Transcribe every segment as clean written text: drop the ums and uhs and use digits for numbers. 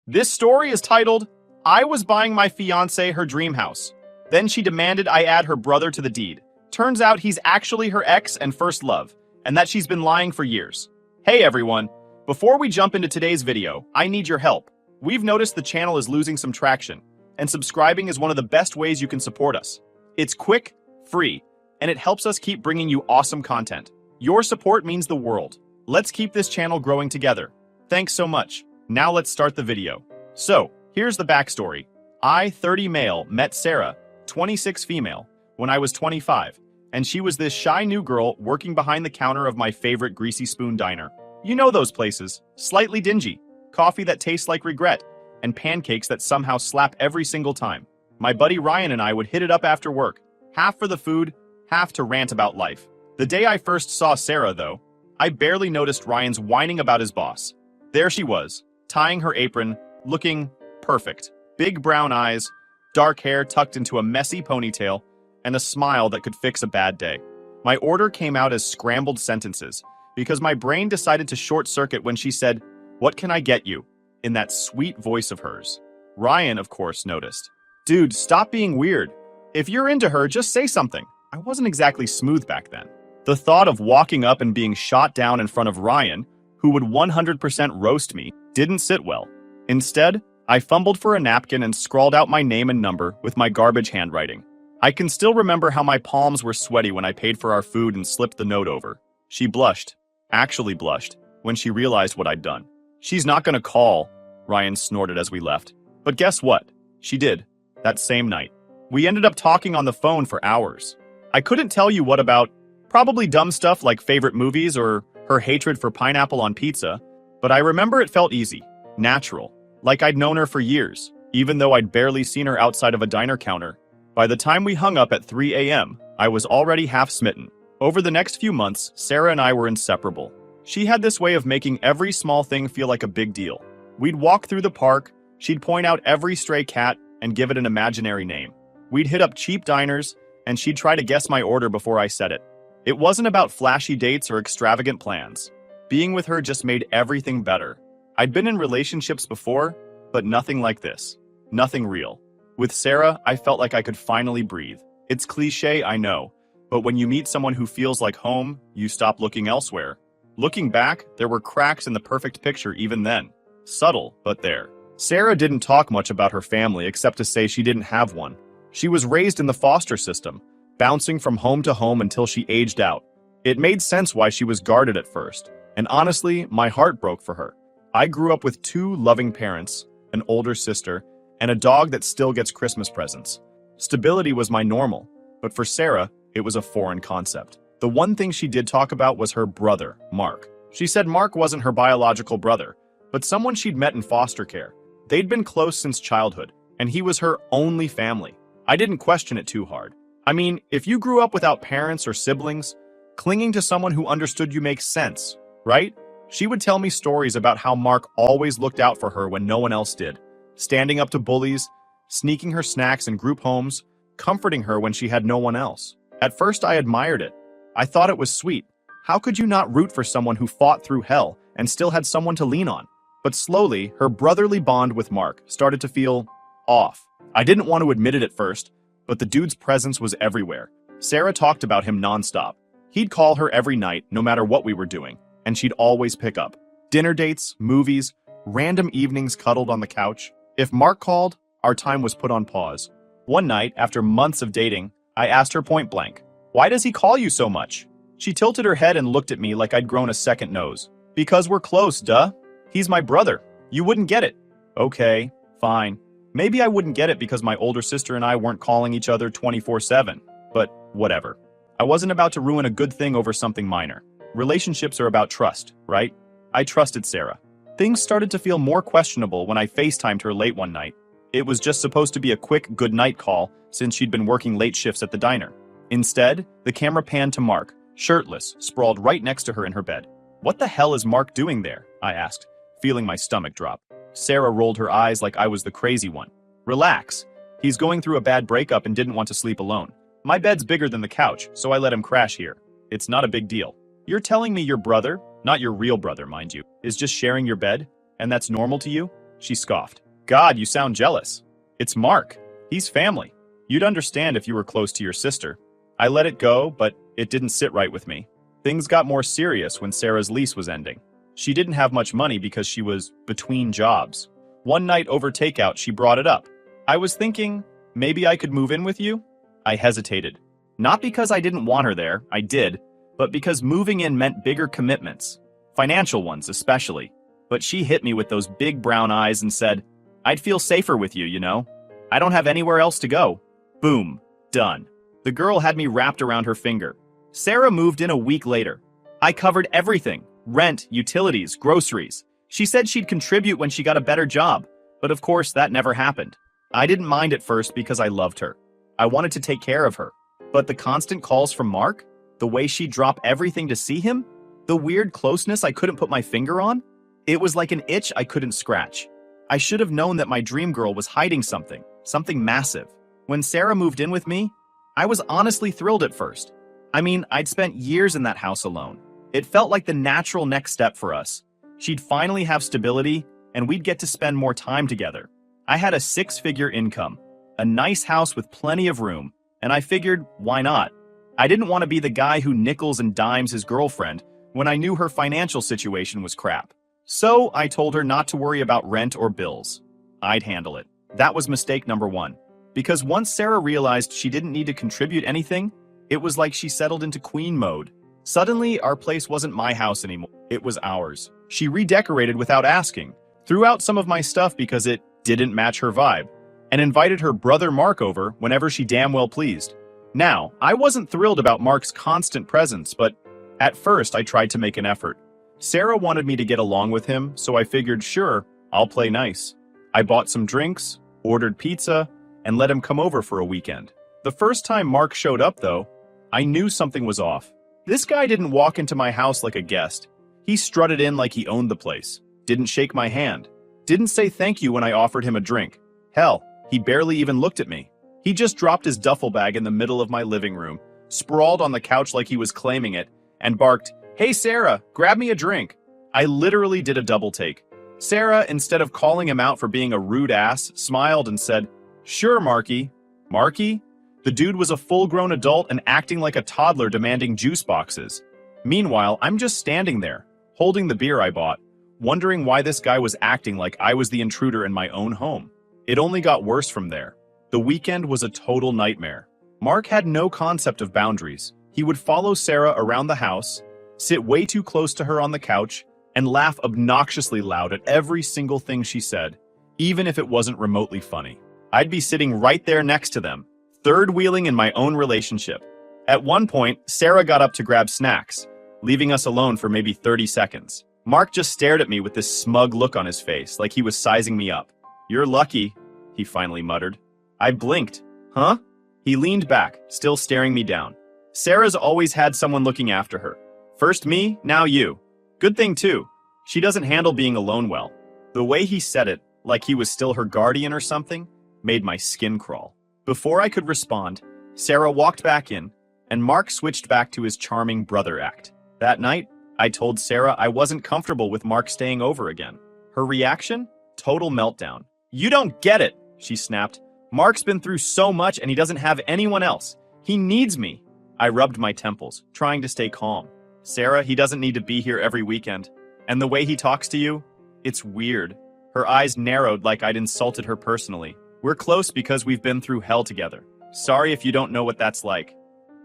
This story is titled, I Was Buying My Fiancée Her Dream House. Then she demanded I add her brother to the deed. Turns out he's actually her ex and first love, and that she's been lying for years. Hey everyone, before we jump into today's video, I need your help. We've noticed the channel is losing some traction, and subscribing is one of the best ways you can support us. It's quick, free, and it helps us keep bringing you awesome content. Your support means the world. Let's keep this channel growing together. Thanks so much. Now let's start the video. So, here's the backstory. I, 30 male, met Sarah, 26 female, when I was 25, and she was this shy new girl working behind the counter of my favorite Greasy Spoon diner. You know those places, slightly dingy, coffee that tastes like regret, and pancakes that somehow slap every single time. My buddy Ryan and I would hit it up after work, half for the food, half to rant about life. The day I first saw Sarah, though, I barely noticed Ryan's whining about his boss. There she was, tying her apron, looking perfect. Big brown eyes, dark hair tucked into a messy ponytail, and a smile that could fix a bad day. My order came out as scrambled sentences, because my brain decided to short-circuit when she said, "What can I get you?" in that sweet voice of hers. Ryan, of course, noticed. Dude, stop being weird. If you're into her, just say something. I wasn't exactly smooth back then. The thought of walking up and being shot down in front of Ryan, who would 100% roast me, didn't sit well. Instead, I fumbled for a napkin and scrawled out my name and number with my garbage handwriting. I can still remember how my palms were sweaty when I paid for our food and slipped the note over. She blushed, actually blushed, when she realized what I'd done. "She's not gonna call," Ryan snorted as we left. But guess what? She did, that same night. We ended up talking on the phone for hours. I couldn't tell you what about, probably dumb stuff like favorite movies or her hatred for pineapple on pizza, but I remember it felt easy, natural, like I'd known her for years, even though I'd barely seen her outside of a diner counter. By the time we hung up at 3 a.m., I was already half smitten. Over the next few months, Sarah and I were inseparable. She had this way of making every small thing feel like a big deal. We'd walk through the park, she'd point out every stray cat and give it an imaginary name. We'd hit up cheap diners, and she'd try to guess my order before I said it. It wasn't about flashy dates or extravagant plans. Being with her just made everything better. I'd been in relationships before, but nothing like this. Nothing real. With Sarah, I felt like I could finally breathe. It's cliché, I know, but when you meet someone who feels like home, you stop looking elsewhere. Looking back, there were cracks in the perfect picture even then. Subtle, but there. Sarah didn't talk much about her family except to say she didn't have one. She was raised in the foster system, bouncing from home to home until she aged out. It made sense why she was guarded at first, and honestly, my heart broke for her. I grew up with two loving parents, an older sister, and a dog that still gets Christmas presents. Stability was my normal, but for Sarah, it was a foreign concept. The one thing she did talk about was her brother, Mark. She said Mark wasn't her biological brother, but someone she'd met in foster care. They'd been close since childhood, and he was her only family. I didn't question it too hard. I mean, if you grew up without parents or siblings, clinging to someone who understood you makes sense, right? She would tell me stories about how Mark always looked out for her when no one else did, standing up to bullies, sneaking her snacks in group homes, comforting her when she had no one else. At first, I admired it. I thought it was sweet. How could you not root for someone who fought through hell and still had someone to lean on? But slowly, her brotherly bond with Mark started to feel off. I didn't want to admit it at first, but the dude's presence was everywhere. Sarah talked about him nonstop. He'd call her every night, no matter what we were doing, and she'd always pick up. Dinner dates, movies, random evenings cuddled on the couch. If Mark called, our time was put on pause. One night, after months of dating, I asked her point blank, "Why does he call you so much?" She tilted her head and looked at me like I'd grown a second nose. "Because we're close, duh. He's my brother. You wouldn't get it." Okay, fine. Maybe I wouldn't get it because my older sister and I weren't calling each other 24/7, but whatever. I wasn't about to ruin a good thing over something minor. Relationships are about trust, right? I trusted Sarah. Things started to feel more questionable when I FaceTimed her late one night. It was just supposed to be a quick goodnight call since she'd been working late shifts at the diner. Instead, the camera panned to Mark, shirtless, sprawled right next to her in her bed. "What the hell is Mark doing there?" I asked, feeling my stomach drop. Sarah rolled her eyes like I was the crazy one. "Relax. He's going through a bad breakup and didn't want to sleep alone. My bed's bigger than the couch, so I let him crash here. It's not a big deal." "You're telling me your brother, not your real brother, mind you, is just sharing your bed, and that's normal to you?" she scoffed. God, you sound jealous. It's Mark. He's family. You'd understand if you were close to your sister. I let it go, but it didn't sit right with me. Things got more serious when Sarah's lease was ending. She didn't have much money because she was between jobs. One night over takeout, she brought it up. I was thinking, maybe I could move in with you? I hesitated. Not because I didn't want her there, I did, but because moving in meant bigger commitments. Financial ones, especially. But she hit me with those big brown eyes and said, I'd feel safer with you, you know? I don't have anywhere else to go. Boom. Done. The girl had me wrapped around her finger. Sarah moved in a week later. I covered everything. Rent, utilities, groceries. She said she'd contribute when she got a better job, but of course that never happened. I didn't mind at first because I loved her. I wanted to take care of her. But the constant calls from Mark? The way she'd drop everything to see him? The weird closeness I couldn't put my finger on? It was like an itch I couldn't scratch. I should have known that my dream girl was hiding something massive. When Sarah moved in with me, I was honestly thrilled at first. I mean, I'd spent years in that house alone. It felt like the natural next step for us. She'd finally have stability, and we'd get to spend more time together. I had a 6-figure income, a nice house with plenty of room, and I figured, why not? I didn't want to be the guy who nickels and dimes his girlfriend when I knew her financial situation was crap. So I told her not to worry about rent or bills. I'd handle it. That was mistake number 1. Because once Sarah realized she didn't need to contribute anything, it was like she settled into queen mode. Suddenly, our place wasn't my house anymore. It was ours. She redecorated without asking, threw out some of my stuff because it didn't match her vibe, and invited her brother Mark over whenever she damn well pleased. Now, I wasn't thrilled about Mark's constant presence, but at first I tried to make an effort. Sarah wanted me to get along with him, so I figured, sure, I'll play nice. I bought some drinks, ordered pizza, and let him come over for a weekend. The first time Mark showed up, though, I knew something was off. This guy didn't walk into my house like a guest. He strutted in like he owned the place, didn't shake my hand, didn't say thank you when I offered him a drink. Hell, he barely even looked at me. He just dropped his duffel bag in the middle of my living room, sprawled on the couch like he was claiming it, and barked, "Hey Sarah, grab me a drink." I literally did a double take. Sarah, instead of calling him out for being a rude ass, smiled and said, "Sure, Marky." Marky? The dude was a full-grown adult and acting like a toddler demanding juice boxes. Meanwhile, I'm just standing there, holding the beer I bought, wondering why this guy was acting like I was the intruder in my own home. It only got worse from there. The weekend was a total nightmare. Mark had no concept of boundaries. He would follow Sarah around the house, sit way too close to her on the couch, and laugh obnoxiously loud at every single thing she said, even if it wasn't remotely funny. I'd be sitting right there next to them, third-wheeling in my own relationship. At one point, Sarah got up to grab snacks, leaving us alone for maybe 30 seconds. Mark just stared at me with this smug look on his face, like he was sizing me up. "You're lucky," he finally muttered. I blinked. Huh? He leaned back, still staring me down. Sarah's always had someone looking after her. First me, now you. Good thing too. She doesn't handle being alone well. The way he said it, like he was still her guardian or something, made my skin crawl. Before I could respond, Sarah walked back in, and Mark switched back to his charming brother act. That night, I told Sarah I wasn't comfortable with Mark staying over again. Her reaction? Total meltdown. "You don't get it," she snapped. "Mark's been through so much and he doesn't have anyone else. He needs me." I rubbed my temples, trying to stay calm. "Sarah, he doesn't need to be here every weekend. And the way he talks to you? It's weird." Her eyes narrowed like I'd insulted her personally. "We're close because we've been through hell together. Sorry if you don't know what that's like."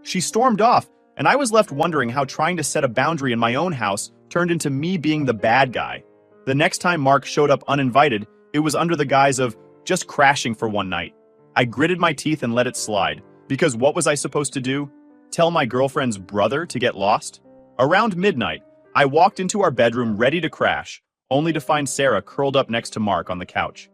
She stormed off, and I was left wondering how trying to set a boundary in my own house turned into me being the bad guy. The next time Mark showed up uninvited, it was under the guise of just crashing for one night. I gritted my teeth and let it slide, because what was I supposed to do? Tell my girlfriend's brother to get lost? Around midnight, I walked into our bedroom ready to crash, only to find Sarah curled up next to Mark on the couch,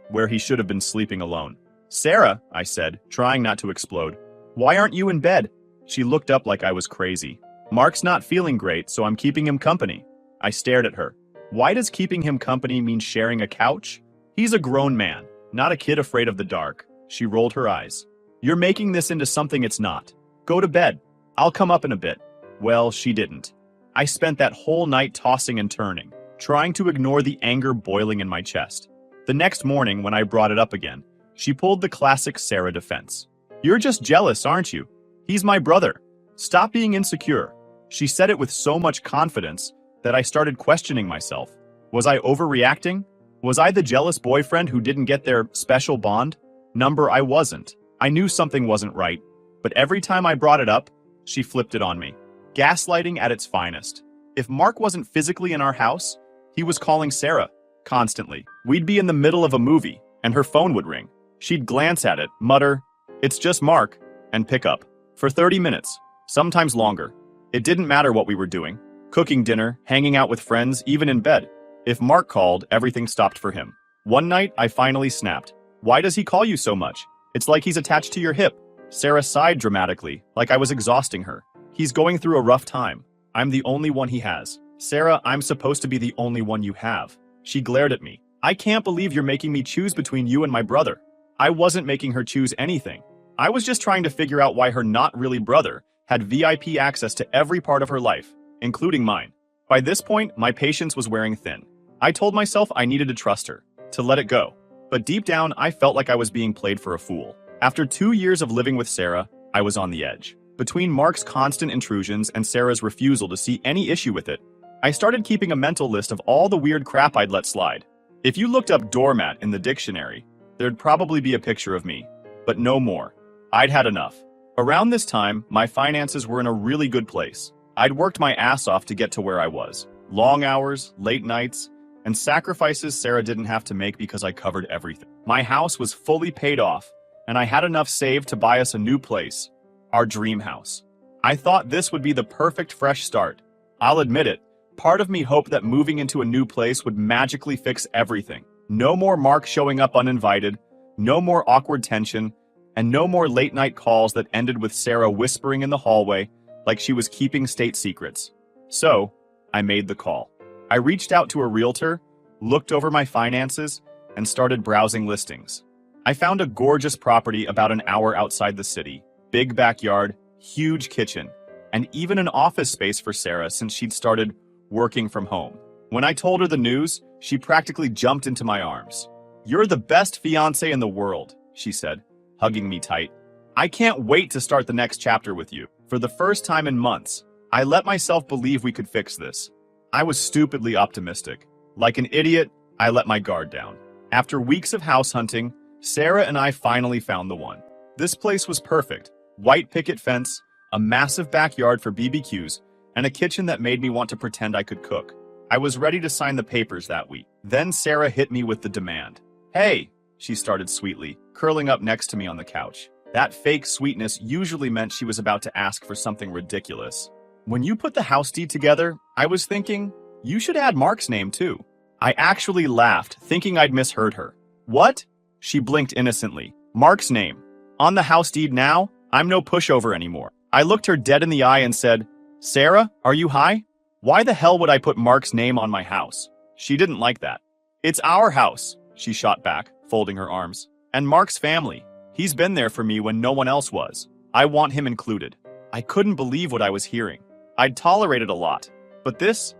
where he should have been sleeping alone. "Sarah," I said, trying not to explode, "why aren't you in bed?" She looked up like I was crazy. "Mark's not feeling great, so I'm keeping him company." I stared at her. Why does keeping him company mean sharing a couch? He's a grown man, not a kid afraid of the dark. She rolled her eyes. "You're making this into something it's not. Go to bed. I'll come up in a bit." Well, she didn't. I spent that whole night tossing and turning, trying to ignore the anger boiling in my chest. The next morning, when I brought it up again, she pulled the classic Sarah defense. "You're just jealous, aren't you? He's my brother. Stop being insecure." She said it with so much confidence that I started questioning myself. Was I overreacting? Was I the jealous boyfriend who didn't get their special bond? I wasn't. I knew something wasn't right, but every time I brought it up, she flipped it on me. Gaslighting at its finest. If Mark wasn't physically in our house, he was calling Sarah constantly. We'd be in the middle of a movie, and her phone would ring. She'd glance at it, mutter, "It's just Mark," and pick up. For 30 minutes, sometimes longer. It didn't matter what we were doing. Cooking dinner, hanging out with friends, even in bed. If Mark called, everything stopped for him. One night, I finally snapped. "Why does he call you so much? It's like he's attached to your hip." Sarah sighed dramatically, like I was exhausting her. "He's going through a rough time. I'm the only one he has." "Sarah, I'm supposed to be the only one you have." She glared at me. "I can't believe you're making me choose between you and my brother." I wasn't making her choose anything. I was just trying to figure out why her not really brother had VIP access to every part of her life, including mine. By this point, my patience was wearing thin. I told myself I needed to trust her, to let it go. But deep down, I felt like I was being played for a fool. After 2 years of living with Sarah, I was on the edge. Between Mark's constant intrusions and Sarah's refusal to see any issue with it, I started keeping a mental list of all the weird crap I'd let slide. If you looked up doormat in the dictionary, there'd probably be a picture of me. But no more. I'd had enough. Around this time, my finances were in a really good place. I'd worked my ass off to get to where I was. Long hours, late nights, and sacrifices Sarah didn't have to make because I covered everything. My house was fully paid off, and I had enough saved to buy us a new place, our dream house. I thought this would be the perfect fresh start. I'll admit it, part of me hoped that moving into a new place would magically fix everything. No more Mark showing up uninvited, no more awkward tension, and no more late-night calls that ended with Sarah whispering in the hallway like she was keeping state secrets. So, I made the call. I reached out to a realtor, looked over my finances, and started browsing listings. I found a gorgeous property about an hour outside the city. Big backyard, huge kitchen, and even an office space for Sarah since she'd started working from home. When I told her the news, she practically jumped into my arms. "You're the best fiancé in the world," she said, hugging me tight. "I can't wait to start the next chapter with you." For the first time in months, I let myself believe we could fix this. I was stupidly optimistic. Like an idiot, I let my guard down. After weeks of house hunting, Sarah and I finally found the one. This place was perfect. White picket fence, a massive backyard for BBQs, and a kitchen that made me want to pretend I could cook. I was ready to sign the papers that week. Then Sarah hit me with the demand. "Hey," she started sweetly, curling up next to me on the couch. That fake sweetness usually meant she was about to ask for something ridiculous. "When you put the house deed together, I was thinking, you should add Mark's name too." I actually laughed, thinking I'd misheard her. "What?" She blinked innocently. "Mark's name. On the house deed now? I'm no pushover anymore." I looked her dead in the eye and said, "Sarah, are you high? Why the hell would I put Mark's name on my house?" She didn't like that. "It's our house," she shot back, folding her arms. "And Mark's family. He's been there for me when no one else was. I want him included." I couldn't believe what I was hearing. I'd tolerated a lot, but this?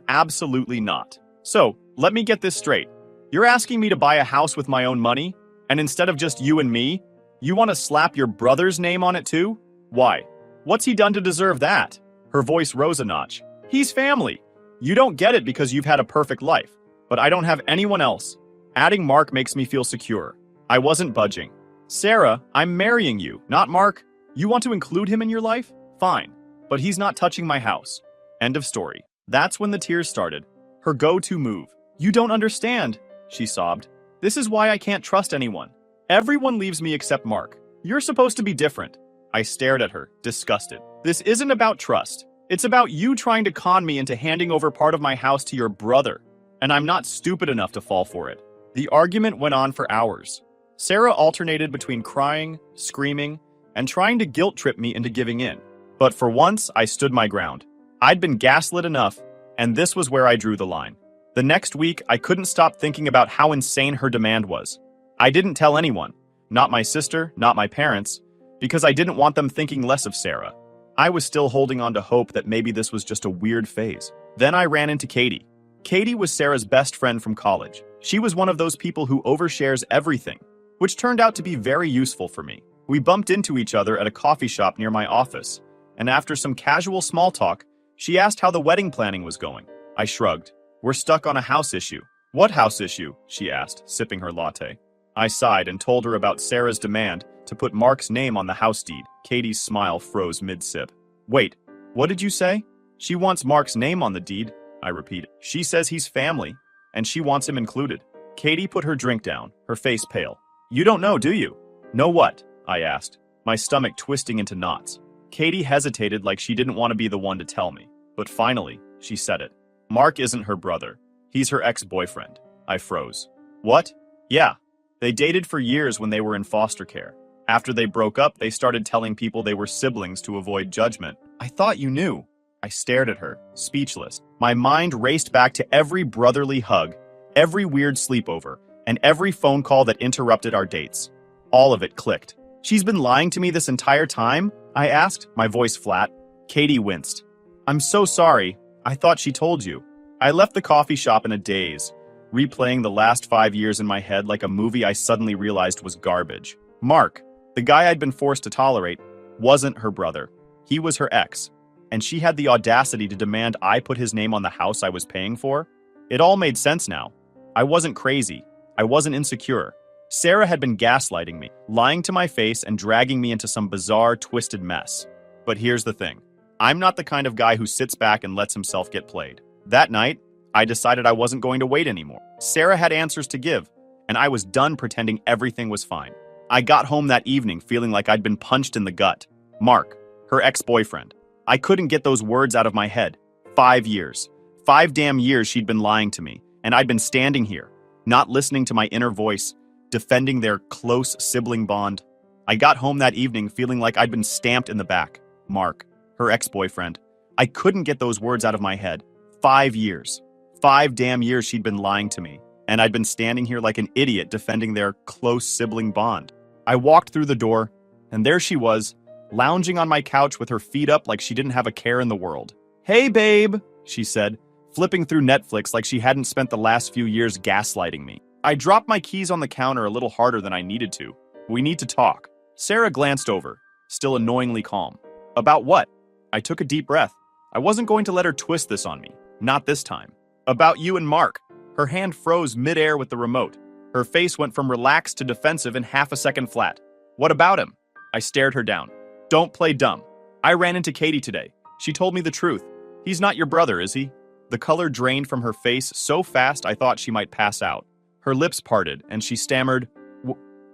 Absolutely not. "So, let me get this straight. You're asking me to buy a house with my own money, and instead of just you and me, you want to slap your brother's name on it too? Why? What's he done to deserve that?" Her voice rose a notch. "He's family. You don't get it because you've had a perfect life, but I don't have anyone else. Adding Mark makes me feel secure." I wasn't budging. "Sarah, I'm marrying you, not Mark. You want to include him in your life? Fine. But he's not touching my house." End of story. That's when the tears started. Her go-to move. "You don't understand," she sobbed. "This is why I can't trust anyone. Everyone leaves me except Mark. You're supposed to be different." I stared at her, disgusted. "This isn't about trust. It's about you trying to con me into handing over part of my house to your brother. And I'm not stupid enough to fall for it." The argument went on for hours. Sarah alternated between crying, screaming, and trying to guilt trip me into giving in. But for once, I stood my ground. I'd been gaslit enough, and this was where I drew the line. The next week, I couldn't stop thinking about how insane her demand was. I didn't tell anyone, not my sister, not my parents, because I didn't want them thinking less of Sarah. I was still holding on to hope that maybe this was just a weird phase. Then I ran into Katie. Katie was Sarah's best friend from college. She was one of those people who overshares everything, which turned out to be very useful for me. We bumped into each other at a coffee shop near my office, and after some casual small talk, she asked how the wedding planning was going. I shrugged. We're stuck on a house issue. What house issue? She asked, sipping her latte. I sighed and told her about Sarah's demand to put Mark's name on the house deed. Katie's smile froze mid-sip. Wait, what did you say? She wants Mark's name on the deed, I repeated. She says he's family, and she wants him included. Katie put her drink down, her face pale. You don't know, do you? Know what? I asked, my stomach twisting into knots. Katie hesitated like she didn't want to be the one to tell me, but finally, she said it. Mark isn't her brother. He's her ex-boyfriend. I froze. What? Yeah. They dated for years when they were in foster care. After they broke up, they started telling people they were siblings to avoid judgment. I thought you knew. I stared at her, speechless. My mind raced back to every brotherly hug, every weird sleepover, and every phone call that interrupted our dates. All of it clicked. She's been lying to me this entire time? I asked, my voice flat. Katie winced. I'm so sorry. I thought she told you. I left the coffee shop in a daze, replaying the last 5 years in my head like a movie I suddenly realized was garbage. Mark, the guy I'd been forced to tolerate, wasn't her brother. He was her ex, and she had the audacity to demand I put his name on the house I was paying for? It all made sense now. I wasn't crazy. I wasn't insecure. Sarah had been gaslighting me, lying to my face and dragging me into some bizarre, twisted mess. But here's the thing. I'm not the kind of guy who sits back and lets himself get played. That night, I decided I wasn't going to wait anymore. Sarah had answers to give, and I was done pretending everything was fine. I got home that evening feeling like I'd been punched in the gut. Mark, her ex-boyfriend. I couldn't get those words out of my head. 5 years. 5 damn years she'd been lying to me, and I'd been standing here, not listening to my inner voice, defending their close sibling bond. I got home that evening feeling like I'd been stamped in the back. Mark, her ex-boyfriend. I couldn't get those words out of my head. 5 years. 5 damn years she'd been lying to me, and I'd been standing here like an idiot defending their close sibling bond. I walked through the door, and there she was, lounging on my couch with her feet up like she didn't have a care in the world. Hey, babe, she said, flipping through Netflix like she hadn't spent the last few years gaslighting me. I dropped my keys on the counter a little harder than I needed to. We need to talk. Sarah glanced over, still annoyingly calm. About what? I took a deep breath. I wasn't going to let her twist this on me. Not this time. About you and Mark. Her hand froze midair with the remote. Her face went from relaxed to defensive in half a second flat. What about him? I stared her down. Don't play dumb. I ran into Katie today. She told me the truth. He's not your brother, is he? The color drained from her face so fast I thought she might pass out. Her lips parted, and she stammered,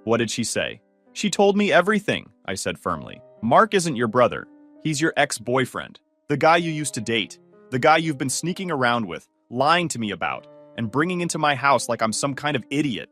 What did she say? She told me everything, I said firmly. Mark isn't your brother. He's your ex-boyfriend. The guy you used to date. The guy you've been sneaking around with, lying to me about, and bringing into my house like I'm some kind of idiot.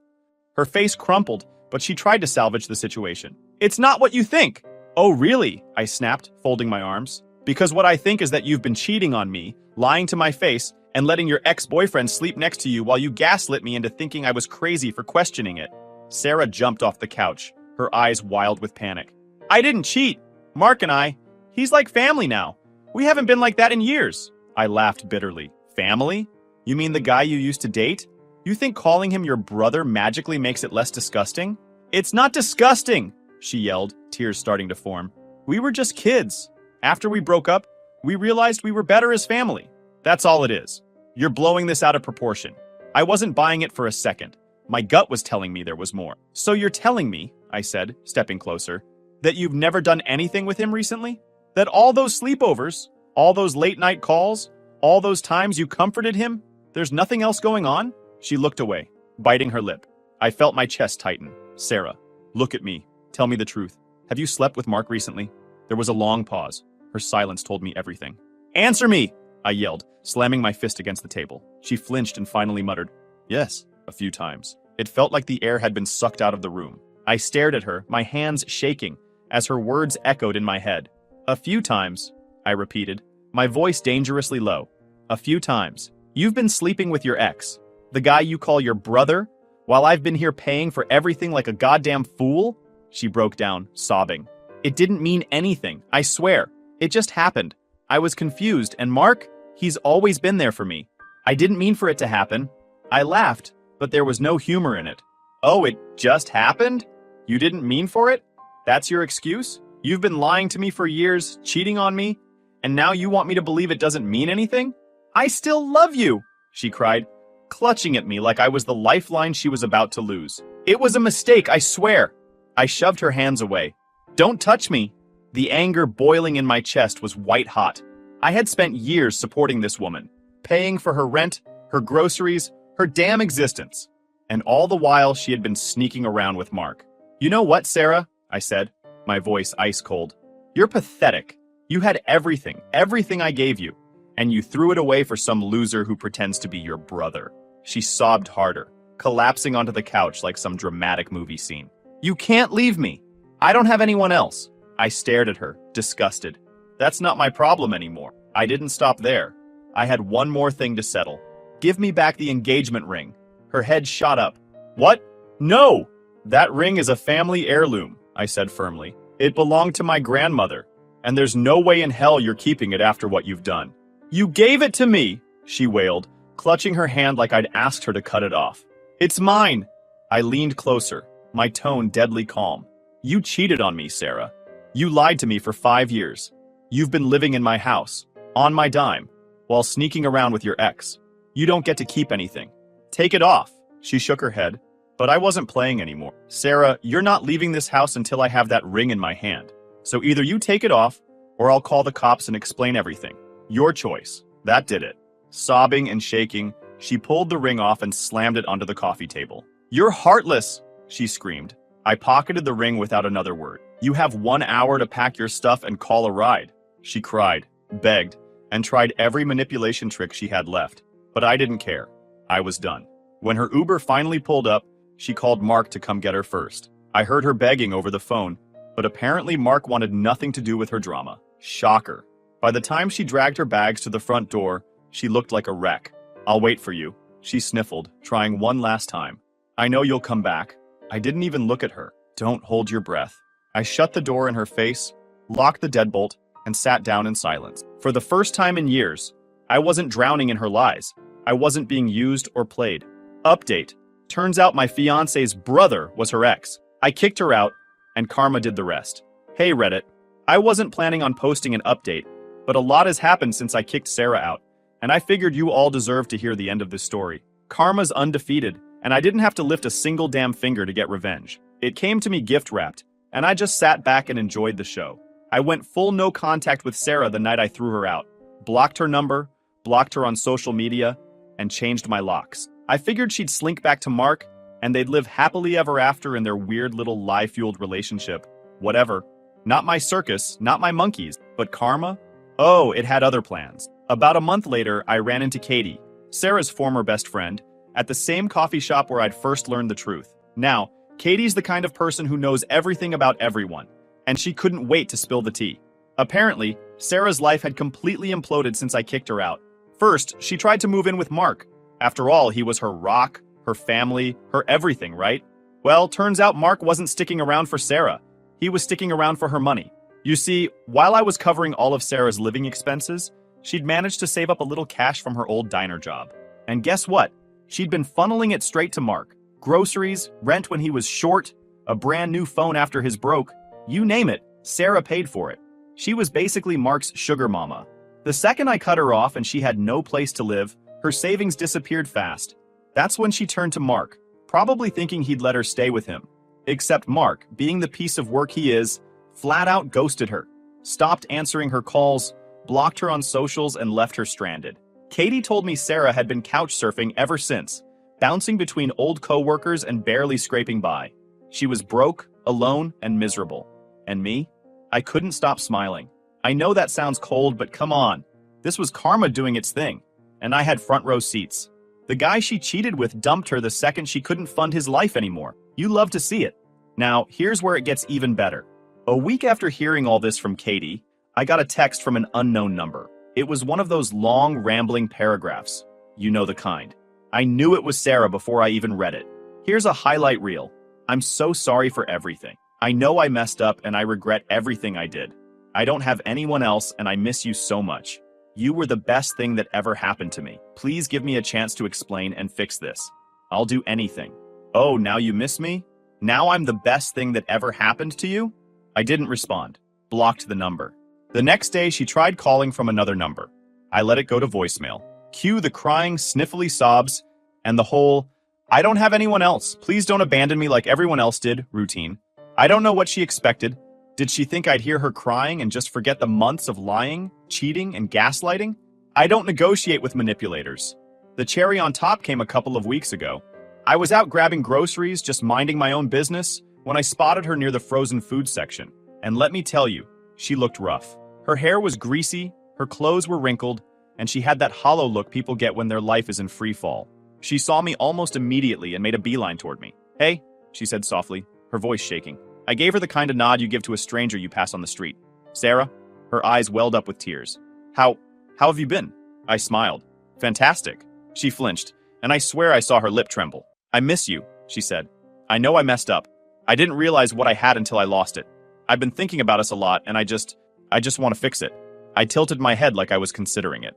Her face crumpled, but she tried to salvage the situation. It's not what you think. Oh, really? I snapped, folding my arms. Because what I think is that you've been cheating on me, lying to my face, and letting your ex-boyfriend sleep next to you while you gaslit me into thinking I was crazy for questioning it. Sarah jumped off the couch, her eyes wild with panic. I didn't cheat. Mark and I, he's like family now. We haven't been like that in years. I laughed bitterly. Family? You mean the guy you used to date? You think calling him your brother magically makes it less disgusting? It's not disgusting, she yelled, tears starting to form. We were just kids. After we broke up, we realized we were better as family. That's all it is. You're blowing this out of proportion. I wasn't buying it for a second. My gut was telling me there was more. So you're telling me, I said, stepping closer, that you've never done anything with him recently? That all those sleepovers, all those late-night calls, all those times you comforted him, there's nothing else going on? She looked away, biting her lip. I felt my chest tighten. Sarah, look at me. Tell me the truth. Have you slept with Mark recently? There was a long pause. Her silence told me everything. Answer me! I yelled, slamming my fist against the table. She flinched and finally muttered, Yes, a few times. It felt like the air had been sucked out of the room. I stared at her, my hands shaking, as her words echoed in my head. A few times, I repeated, my voice dangerously low. A few times. You've been sleeping with your ex, the guy you call your brother, while I've been here paying for everything like a goddamn fool? She broke down, sobbing. It didn't mean anything, I swear. It just happened. I was confused, and Mark, he's always been there for me. I didn't mean for it to happen. I laughed, but there was no humor in it. Oh, it just happened? You didn't mean for it? That's your excuse? You've been lying to me for years, cheating on me, and now you want me to believe it doesn't mean anything? I still love you, she cried, clutching at me like I was the lifeline she was about to lose. It was a mistake, I swear. I shoved her hands away. Don't touch me. The anger boiling in my chest was white hot. I had spent years supporting this woman, paying for her rent, her groceries, her damn existence. And all the while she had been sneaking around with Mark. You know what, Sarah? I said, my voice ice cold. You're pathetic. You had everything I gave you, and you threw it away for some loser who pretends to be your brother. She sobbed harder, collapsing onto the couch like some dramatic movie scene. You can't leave me. I don't have anyone else. I stared at her, disgusted. That's not my problem anymore. I didn't stop there. I had one more thing to settle. Give me back the engagement ring. Her head shot up. What? No! That ring is a family heirloom, I said firmly. It belonged to my grandmother, and there's no way in hell you're keeping it after what you've done. You gave it to me, she wailed, clutching her hand like I'd asked her to cut it off. It's mine. I leaned closer, my tone deadly calm. You cheated on me, Sarah. You lied to me for 5 years. You've been living in my house, on my dime, while sneaking around with your ex. You don't get to keep anything. Take it off. She shook her head, but I wasn't playing anymore. Sarah, you're not leaving this house until I have that ring in my hand. So either you take it off, or I'll call the cops and explain everything. Your choice. That did it. Sobbing and shaking, she pulled the ring off and slammed it onto the coffee table. You're heartless, she screamed. I pocketed the ring without another word. You have 1 hour to pack your stuff and call a ride. She cried, begged, and tried every manipulation trick she had left. But I didn't care. I was done. When her Uber finally pulled up, she called Mark to come get her first. I heard her begging over the phone, but apparently Mark wanted nothing to do with her drama. Shocker. By the time she dragged her bags to the front door, she looked like a wreck. I'll wait for you, she sniffled, trying one last time. I know you'll come back. I didn't even look at her. Don't hold your breath. I shut the door in her face, locked the deadbolt, and sat down in silence. For the first time in years, I wasn't drowning in her lies. I wasn't being used or played. Update. Turns out my fiance's brother was her ex. I kicked her out, and karma did the rest. Hey Reddit. I wasn't planning on posting an update, but a lot has happened since I kicked Sarah out, and I figured you all deserve to hear the end of this story. Karma's undefeated, and I didn't have to lift a single damn finger to get revenge. It came to me gift-wrapped, and I just sat back and enjoyed the show. I went full no contact with Sarah the night I threw her out, blocked her number, blocked her on social media, and changed my locks. I figured she'd slink back to Mark, and they'd live happily ever after in their weird little lie-fueled relationship. Whatever. Not my circus, not my monkeys, but karma? Oh, it had other plans. About a month later, I ran into Katie, Sarah's former best friend, at the same coffee shop where I'd first learned the truth. Now, Katie's the kind of person who knows everything about everyone, and she couldn't wait to spill the tea. Apparently, Sarah's life had completely imploded since I kicked her out. First, she tried to move in with Mark. After all, he was her rock, her family, her everything, right? Well, turns out Mark wasn't sticking around for Sarah. He was sticking around for her money. You see, while I was covering all of Sarah's living expenses, she'd managed to save up a little cash from her old diner job. And guess what? She'd been funneling it straight to Mark. Groceries, rent when he was short, a brand new phone after his broke. You name it, Sarah paid for it. She was basically Mark's sugar mama. The second I cut her off and she had no place to live, her savings disappeared fast. That's when she turned to Mark, probably thinking he'd let her stay with him. Except Mark, being the piece of work he is, flat out ghosted her, stopped answering her calls, blocked her on socials, and left her stranded. Katie told me Sarah had been couch surfing ever since, bouncing between old coworkers and barely scraping by. She was broke, alone, and miserable. And me? I couldn't stop smiling. I know that sounds cold, but come on. This was karma doing its thing, and I had front row seats. The guy she cheated with dumped her the second she couldn't fund his life anymore. You love to see it. Now, here's where it gets even better. A week after hearing all this from Katie, I got a text from an unknown number. It was one of those long, rambling paragraphs. You know the kind. I knew it was Sarah before I even read it. Here's a highlight reel. I'm so sorry for everything. I know I messed up and I regret everything I did. I don't have anyone else and I miss you so much. You were the best thing that ever happened to me. Please give me a chance to explain and fix this. I'll do anything. Oh, now you miss me? Now I'm the best thing that ever happened to you? I didn't respond. Blocked the number. The next day, she tried calling from another number. I let it go to voicemail. Cue the crying, sniffly sobs, and the whole, I don't have anyone else. Please don't abandon me like everyone else did, routine. I don't know what she expected. Did she think I'd hear her crying and just forget the months of lying, cheating, and gaslighting? I don't negotiate with manipulators. The cherry on top came a couple of weeks ago. I was out grabbing groceries, just minding my own business, when I spotted her near the frozen food section. And let me tell you, she looked rough. Her hair was greasy, her clothes were wrinkled, and she had that hollow look people get when their life is in free fall. She saw me almost immediately and made a beeline toward me. Hey, she said softly, her voice shaking. I gave her the kind of nod you give to a stranger you pass on the street. Sarah? Her eyes welled up with tears. How have you been? I smiled. Fantastic. She flinched, and I swear I saw her lip tremble. I miss you, she said. I know I messed up. I didn't realize what I had until I lost it. I've been thinking about us a lot, and I just want to fix it. I tilted my head like I was considering it.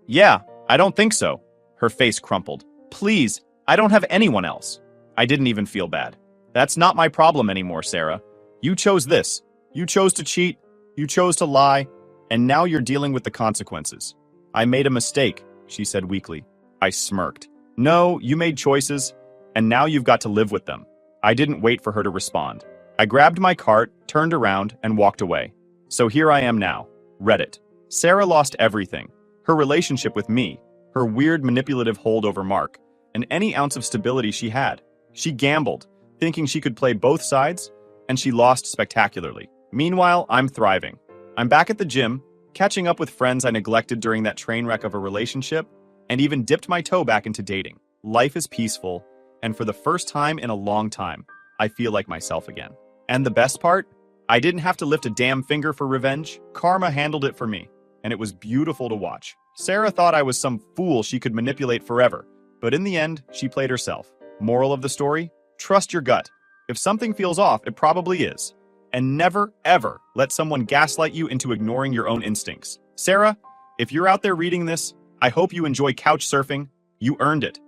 Yeah, I don't think so. Her face crumpled. Please, I don't have anyone else. I didn't even feel bad. That's not my problem anymore, Sarah. You chose this. You chose to cheat. You chose to lie. And now you're dealing with the consequences. I made a mistake, she said weakly. I smirked. No, you made choices, and now you've got to live with them. I didn't wait for her to respond. I grabbed my cart, turned around, and walked away. So here I am now. Reddit. Sarah lost everything. Her relationship with me, her weird manipulative hold over Mark, and any ounce of stability she had. She gambled, thinking she could play both sides, and she lost spectacularly. Meanwhile, I'm thriving. I'm back at the gym, catching up with friends I neglected during that train wreck of a relationship, and even dipped my toe back into dating. Life is peaceful, and for the first time in a long time, I feel like myself again. And the best part? I didn't have to lift a damn finger for revenge. Karma handled it for me, and it was beautiful to watch. Sarah thought I was some fool she could manipulate forever, but in the end, she played herself. Moral of the story? Trust your gut. If something feels off, it probably is. And never, ever let someone gaslight you into ignoring your own instincts. Sarah, if you're out there reading this, I hope you enjoy couch surfing. You earned it.